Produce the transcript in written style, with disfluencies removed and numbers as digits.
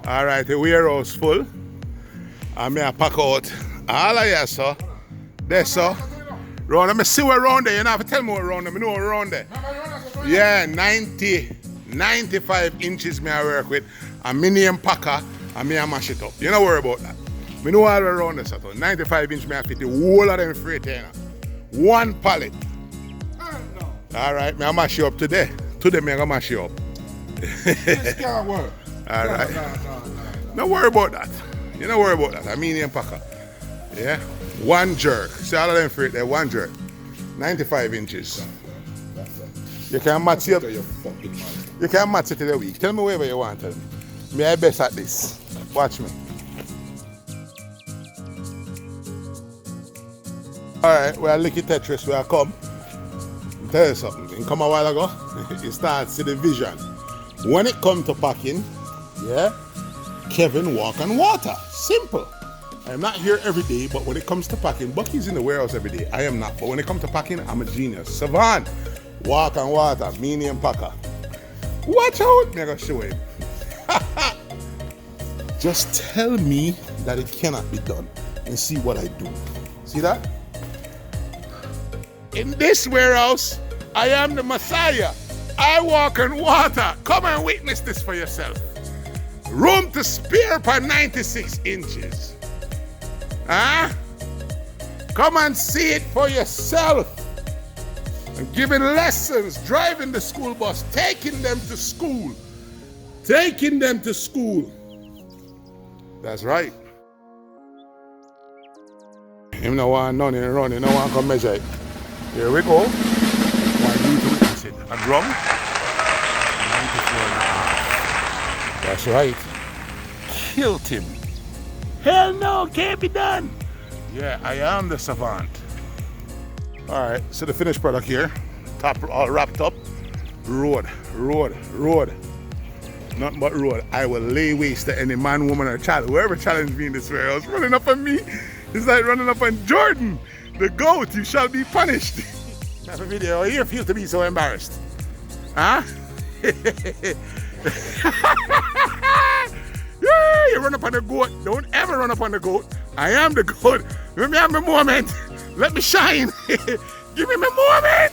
Alright, the warehouse full. And me a pack out all of you, sir. There, sir. Round, let me see what around there. You don't have to tell me what around there. I know what around there. Yeah, 95 inches me I work with. A mini packer and me I mash it up. You don't worry about that. Me know all around there, sir. 95 inch me I fit the whole of them freight here. One pallet. Alright, me I mash you up today. Today me I gonna mash you up. This can't work. Alright. No. Don't worry about that. You don't worry about that. A medium packer. Yeah? One jerk. See all of them freight there, one jerk. 95 inches. You can match it up. You can match it in a week. Tell me whatever you want. Tell me. Me I best at this. Watch me. Alright, we are Licky Tetris. We are come. I'll tell you something. You come a while ago, you start see the vision. When it comes to packing, yeah, Kevin walk on water. Simple. I'm not here every day, but when it comes to packing, Bucky's in the warehouse every day. I am not. But when it comes to packing, I'm a genius. Savant, walk on water, medium packer. Watch out, me I gonna show him. Just tell me that it cannot be done and see what I do. See that? In this warehouse, I am the Messiah. I walk on water. Come and witness this for yourself. Room to spare for 96 inches. Huh? Come and see it for yourself. I'm giving lessons, driving the school bus, taking them to school. Taking them to school. That's right. Him no want none in the run, he no want to come measure it. Here we go. I need to witness it. A drum. 94.5. That's right. Killed him. Hell no, can't be done. Yeah, I am the savant. Alright, so the finished product here. Top all wrapped up. Road. Nothing but road. I will lay waste to any man, woman, or child. Whoever challenged me in this warehouse, running up on me. It's like running up on Jordan. The goat, you shall be punished. That's a video. You feel to be so embarrassed. Huh? Yeah, you run up on the goat. Don't ever run up on the goat. I am the goat. Let me have my moment. Let me shine. Give me my moment.